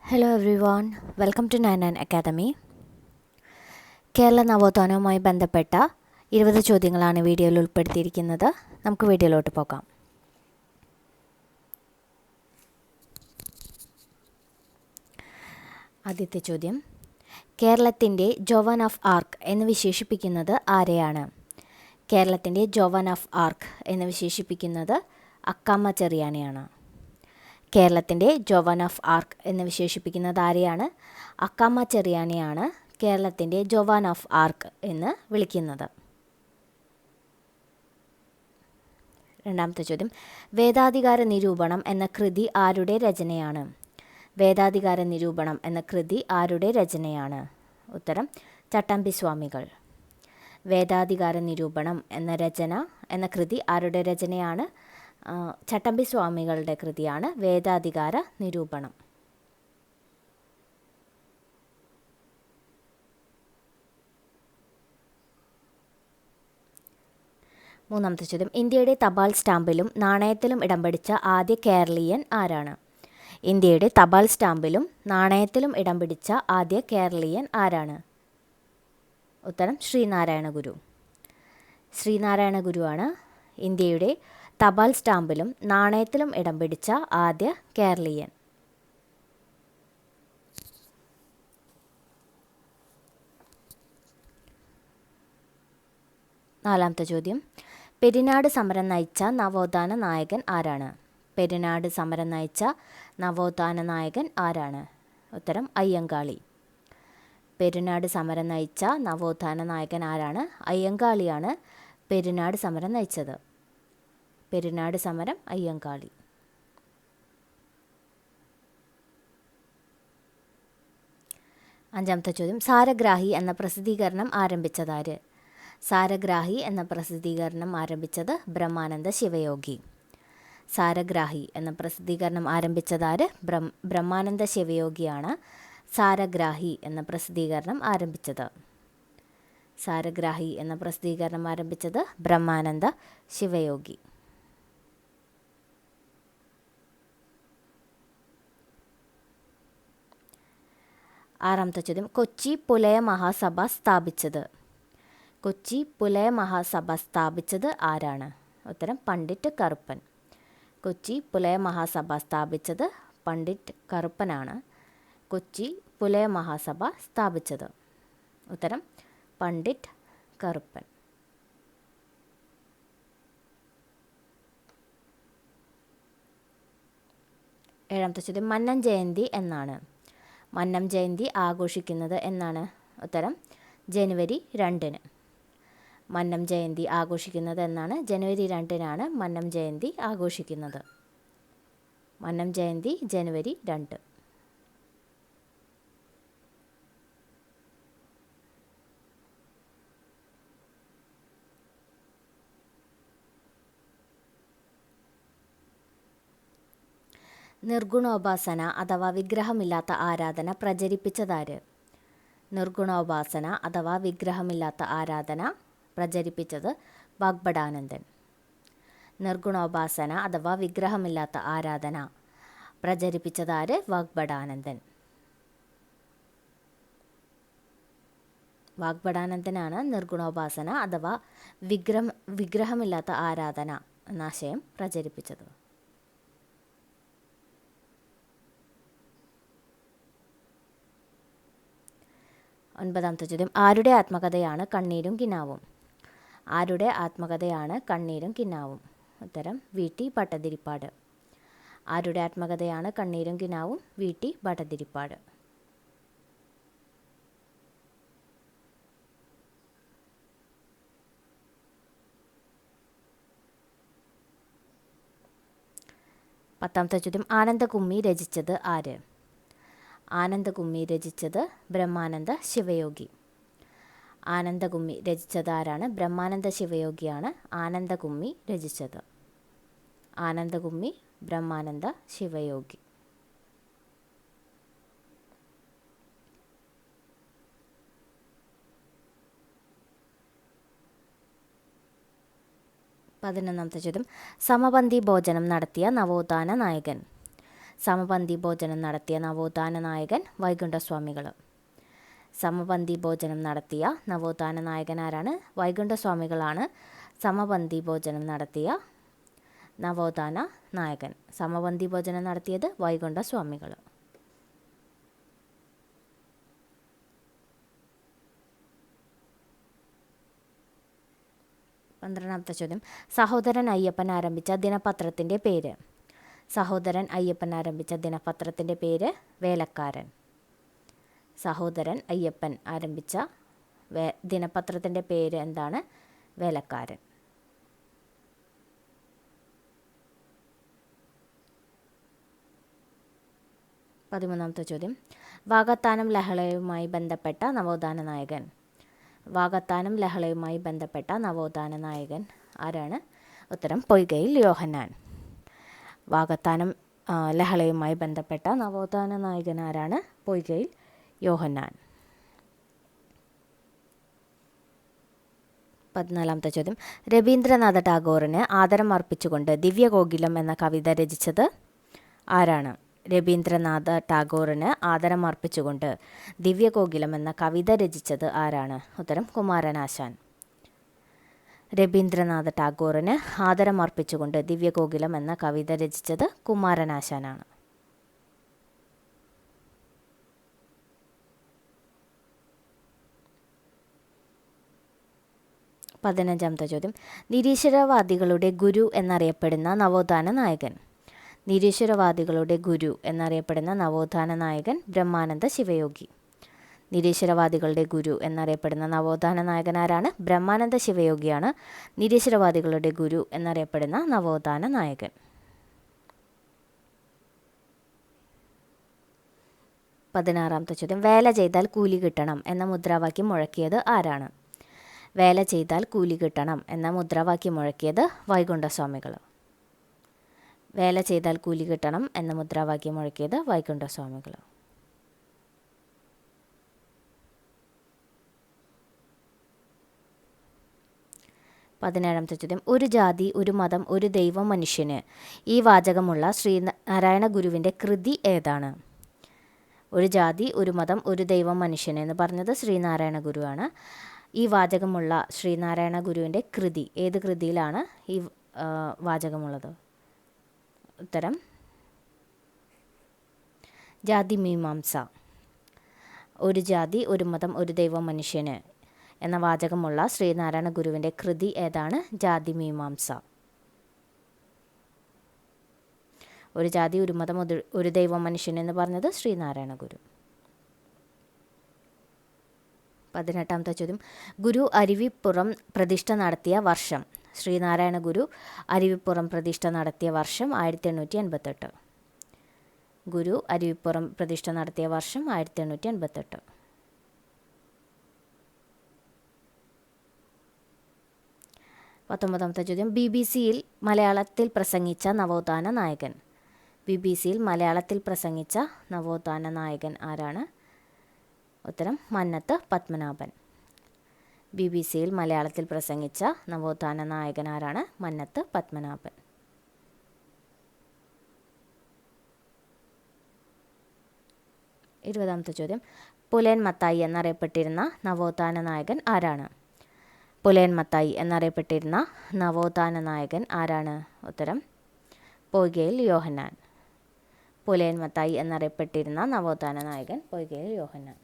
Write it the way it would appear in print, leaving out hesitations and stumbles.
Hello everyone, welcome to 99 academy. Kerala നവോത്ഥാനവുമായി ബന്ധപ്പെട്ട 20 ചോദ്യങ്ങളാണ് വീഡിയോയിൽ ഉൾപ്പെടുത്തിയിരിക്കുന്നത്. നമുക്ക് വീഡിയോയിലോട്ട് പോകാം. ആദ്യത്തെ ചോദ്യം, കേരളത്തിൻ്റെ ജോവാൻ ഓഫ് ആർക്ക് എന്ന് വിശേഷിപ്പിക്കുന്നത് ആരെയാണ്? കേരളത്തിൻ്റെ ജോവാൻ ഓഫ് ആർക്ക് എന്ന് വിശേഷിപ്പിക്കുന്നത് അക്കാമ ചെറിയാനെയാണ്. കേരളത്തിൻ്റെ ജോവാൻ ഓഫ് ആർക്ക് എന്ന് വിശേഷിപ്പിക്കുന്നത് ആരെയാണ്? അക്കാമ ചെറിയാനെയാണ് കേരളത്തിൻ്റെ ജോവാൻ ഓഫ് ആർക്ക് എന്ന് വിളിക്കുന്നത്. രണ്ടാമത്തെ ചോദ്യം, വേദാധികാര നിരൂപണം എന്ന കൃതി ആരുടെ രചനയാണ്? വേദാധികാര നിരൂപണം എന്ന കൃതി ആരുടെ രചനയാണ്? ഉത്തരം ചട്ടമ്പി സ്വാമികൾ. വേദാധികാര നിരൂപണം എന്ന കൃതി ആരുടെ രചനയാണ്? ചട്ടമ്പി സ്വാമികളുടെ കൃതിയാണ് വേദാധികാര നിരൂപണം. മൂന്നാമത്തെ ചോദ്യം, ഇന്ത്യയുടെ തപാൽ സ്റ്റാമ്പിലും നാണയത്തിലും ഇടം പിടിച്ച ആദ്യ കേരളീയൻ ആരാണ്? ഇന്ത്യയുടെ തപാൽ സ്റ്റാമ്പിലും നാണയത്തിലും ഇടം പിടിച്ച ആദ്യ കേരളീയൻ ആരാണ്? ഉത്തരം ശ്രീനാരായണ ഗുരു. ശ്രീനാരായണ ഗുരുവാണ് ഇന്ത്യയുടെ തപാൽ സ്റ്റാമ്പിലും നാണയത്തിലും ഇടം പിടിച്ച ആദ്യ കേരളീയൻ. നാലാമത്തെ ചോദ്യം, പെരിനാട് സമരം നയിച്ച നവോത്ഥാന നായകൻ ആരാണ്? പെരിനാട് സമരം നയിച്ച നവോത്ഥാന നായകൻ ആരാണ്? ഉത്തരം അയ്യങ്കാളി. പെരിനാട് സമരം നയിച്ച നവോത്ഥാന നായകൻ ആരാണ്? അയ്യങ്കാളിയാണ് പെരിനാട് സമരം നയിച്ചത്. പെരിനാട് സമരം അയ്യങ്കാളി. അഞ്ചാമത്തെ ചോദ്യം, സാരഗ്രാഹി എന്ന പ്രസിദ്ധീകരണം ആരംഭിച്ചതാര്? സാരഗ്രാഹി എന്ന പ്രസിദ്ധീകരണം ആരംഭിച്ചത് ബ്രഹ്മാനന്ദ ശിവയോഗി. സാരഗ്രാഹി എന്ന പ്രസിദ്ധീകരണം ആരംഭിച്ചതാര്? ബ്രഹ്മാനന്ദ ശിവയോഗിയാണ് സാരഗ്രാഹി എന്ന പ്രസിദ്ധീകരണം ആരംഭിച്ചത്. സാരഗ്രാഹി എന്ന പ്രസിദ്ധീകരണം ആരംഭിച്ചത് ബ്രഹ്മാനന്ദ ശിവയോഗി. ആറാമത്തെ ചോദ്യം, കൊച്ചി പുലയ മഹാസഭ സ്ഥാപിച്ചത്? കൊച്ചി പുലയ മഹാസഭ സ്ഥാപിച്ചത് ആരാണ്? ഉത്തരം പണ്ഡിറ്റ് കറുപ്പൻ. കൊച്ചി പുലയ മഹാസഭ സ്ഥാപിച്ചത് പണ്ഡിറ്റ് കറുപ്പനാണ് കൊച്ചി പുലയ മഹാസഭ സ്ഥാപിച്ചത്. ഉത്തരം പണ്ഡിറ്റ് കറുപ്പൻ. ഏഴാമത്തെ ചോദ്യം, മന്നം ജയന്തി എന്നാണ്? മന്നം ജയന്തി ആഘോഷിക്കുന്നത് എന്നാണ്? ഉത്തരം ജനുവരി 2-ന്. മന്നം ജയന്തി ആഘോഷിക്കുന്നത് എന്നാണ്? ജനുവരി 2-നാണ് മന്നം ജയന്തി ആഘോഷിക്കുന്നത്. മന്നം ജയന്തി ജനുവരി 2. നിർഗുണോപാസന അഥവാ വിഗ്രഹമില്ലാത്ത ആരാധന പ്രചരിപ്പിച്ചതാര്? നിർഗുണോപാസന അഥവാ വിഗ്രഹമില്ലാത്ത ആരാധന പ്രചരിപ്പിച്ചത് വാഗ്ഭടാനന്ദൻ. നിർഗുണോപാസന അഥവാ വിഗ്രഹമില്ലാത്ത ആരാധന പ്രചരിപ്പിച്ചതാര്? വാഗ്ഭടാനന്ദൻ. വാഗ്ഭടാനന്ദനാണ് നിർഗുണോപാസന അഥവാ വിഗ്രഹമില്ലാത്ത ആരാധന എന്ന ആശയം പ്രചരിപ്പിച്ചത്. ഒൻപതാമത്തെ ചോദ്യം, ആരുടെ ആത്മകഥയാണ് കണ്ണീരും കിനാവും? ആരുടെ ആത്മകഥയാണ് കണ്ണീരും കിനാവും? ഉത്തരം വി.ടി. ഭട്ടതിരിപ്പാട്. ആരുടെ ആത്മകഥയാണ് കണ്ണീരും കിനാവും? വി.ടി. ഭട്ടതിരിപ്പാട്. പത്താമത്തെ ചോദ്യം, ആനന്ദകുമ്മി രചിച്ചത് ആര്? ആനന്ദകുമ്മി രചിച്ചത് ബ്രഹ്മാനന്ദ ശിവയോഗി. ആനന്ദകുമ്മി രചിച്ചത് ആരാണ്? ബ്രഹ്മാനന്ദ ശിവയോഗിയാണ് ആനന്ദകുമ്മി രചിച്ചത്. ആനന്ദകുമ്മി ബ്രഹ്മാനന്ദ ശിവയോഗി. പതിനൊന്നാമത്തെ ചോദ്യം, സമപന്തി ഭോജനം നടത്തിയ നവോത്ഥാന നായകൻ? സമപന്തി ഭോജനം നടത്തിയ നവോത്ഥാന നായകൻ വൈകുണ്ഠസ്വാമികൾ. സമപന്തി ഭോജനം നടത്തിയ നവോത്ഥാന നായകൻ ആരാണ്? വൈകുണ്ഠസ്വാമികളാണ് സമപന്തി ഭോജനം നടത്തിയ നവോത്ഥാന നായകൻ. സമപന്തി ഭോജനം നടത്തിയത് വൈകുണ്ഠസ്വാമികൾ. 12ാമത്തെ ചോദ്യം. സഹോദരൻ അയ്യപ്പൻ ആരംഭിച്ച ദിനപത്രത്തിൻ്റെ പേര്. സഹോദരൻ അയ്യപ്പൻ ആരംഭിച്ച ദിനപത്രത്തിൻ്റെ പേര് വേലക്കാരൻ. സഹോദരൻ അയ്യപ്പൻ ആരംഭിച്ച ദിനപത്രത്തിൻ്റെ പേര് എന്താണ്? വേലക്കാരൻ. 13ാമത്തെ ചോദ്യം. വാകത്താനം ലഹളയുമായി ബന്ധപ്പെട്ട നവോത്ഥാന നായകൻ. വാകത്താനം ലഹളയുമായി ബന്ധപ്പെട്ട നവോത്ഥാന നായകൻ ആരാണ്? ഉത്തരം പൊയ്കയിൽ യോഹന്നാൻ. വാകത്താനം ലഹളയുമായി ബന്ധപ്പെട്ട നവോത്ഥാന നായകൻ ആരാണ്? പൊയ്കയിൽ യോഹന്നാൻ. 14ാമത്തെ ചോദ്യം. രവീന്ദ്രനാഥ ടാഗോറിന് ആദരം അർപ്പിച്ചുകൊണ്ട് ദിവ്യകോകിലം എന്ന കവിത രചിച്ചത് ആരാണ്? രവീന്ദ്രനാഥ ടാഗോറിന് ആദരം അർപ്പിച്ചുകൊണ്ട് ദിവ്യകോകിലം എന്ന കവിത രചിച്ചത് ആരാണ്? ഉത്തരം കുമാരനാശാൻ. രവീന്ദ്രനാഥ ടാഗോറിന് ആദരം അർപ്പിച്ചുകൊണ്ട് ദിവ്യകോകിലം എന്ന കവിത രചിച്ചത് കുമാരനാശാനാണ്. 15ാമത്തെ ചോദ്യം. നിരീശ്വരവാദികളുടെ ഗുരു എന്നറിയപ്പെടുന്ന നവോത്ഥാന നായകൻ. നിരീശ്വരവാദികളുടെ ഗുരു എന്നറിയപ്പെടുന്ന നവോത്ഥാന നായകൻ ബ്രഹ്മാനന്ദ ശിവയോഗി. നിരീശ്വരവാദികളുടെ ഗുരു എന്നറിയപ്പെടുന്ന നവോത്ഥാന നായകൻ ആരാണ്? ബ്രഹ്മാനന്ദ ശിവയോഗിയാണ് നിരീശ്വരവാദികളുടെ ഗുരു എന്നറിയപ്പെടുന്ന നവോത്ഥാന നായകൻ. 16ാമത്തെ ചോദ്യം. വേല ചെയ്താൽ കൂലി കിട്ടണം എന്ന മുദ്രാവാക്യം മുഴക്കിയത് ആരാണ്? വേല ചെയ്താൽ കൂലി കിട്ടണം എന്ന മുദ്രാവാക്യം മുഴക്കിയത് വൈകുണ്ഠസ്വാമികൾ. വേല ചെയ്താൽ കൂലി കിട്ടണം എന്ന മുദ്രാവാക്യം മുഴക്കിയത് വൈകുണ്ഠസ്വാമികൾ. 17ാമത്തെ ചോദ്യം. ഒരു ജാതി, ഒരു മതം, ഒരു ദൈവം, മനുഷ്യന് ഈ വാചകമുള്ള ശ്രീനാരായണ ഗുരുവിൻ്റെ കൃതി ഏതാണ്? ഒരു ജാതി, ഒരു മതം, ഒരു ദൈവം, മനുഷ്യന് എന്ന് പറഞ്ഞത് ശ്രീനാരായണ ഗുരുവാണ്. ഈ വാചകമുള്ള ശ്രീനാരായണ ഗുരുവിൻ്റെ കൃതി, ഏത് കൃതിയിലാണ് ഈ വാചകമുള്ളത്? ഉത്തരം ജാതിമീമാംസ. ഒരു ജാതി, ഒരു മതം, ഒരു ദൈവം, മനുഷ്യന് എന്ന വാചകമുള്ള ശ്രീനാരായണ ഗുരുവിൻ്റെ കൃതി ഏതാണ്? ജാതിമീമാംസ. ഒരു ജാതി, ഒരു മതം, ഒരു ദൈവം, മനുഷ്യൻ എന്ന് പറഞ്ഞത് ശ്രീനാരായണ ഗുരു. 18ാമത്തെ ചോദ്യം. ഗുരു അരുവിപ്പുറം പ്രതിഷ്ഠ നടത്തിയ വർഷം. ശ്രീനാരായണ ഗുരു അരുവിപ്പുറം പ്രതിഷ്ഠ നടത്തിയ വർഷം 1888. ഗുരു അരുവിപ്പുറം പ്രതിഷ്ഠ നടത്തിയ വർഷം 1888. 19ാമത്തെ ചോദ്യം. BBC-യിൽ മലയാളത്തിൽ പ്രസംഗിച്ച നവോത്ഥാന നായകൻ. BBC-യിൽ മലയാളത്തിൽ പ്രസംഗിച്ച നവോത്ഥാന നായകൻ ആരാണ്? ഉത്തരം മന്നത്ത് പത്മനാഭൻ. BBC-യിൽ മലയാളത്തിൽ പ്രസംഗിച്ച നവോത്ഥാന നായകൻ ആരാണ്? മന്നത്ത് പത്മനാഭൻ. 20ാമത്തെ ചോദ്യം. പുലയൻ മത്തായി എന്നറിയപ്പെട്ടിരുന്ന നവോത്ഥാന നായകൻ ആരാണ്? പുലയൻ മത്തായി എന്നറിയപ്പെട്ടിരുന്ന നവോത്ഥാന നായകൻ ആരാണ്? ഉത്തരം പൊയ്കയിൽ യോഹന്നാൻ. പുലയൻ മത്തായി എന്നറിയപ്പെട്ടിരുന്ന നവോത്ഥാന നായകൻ പൊയ്കയിൽ യോഹന്നാൻ.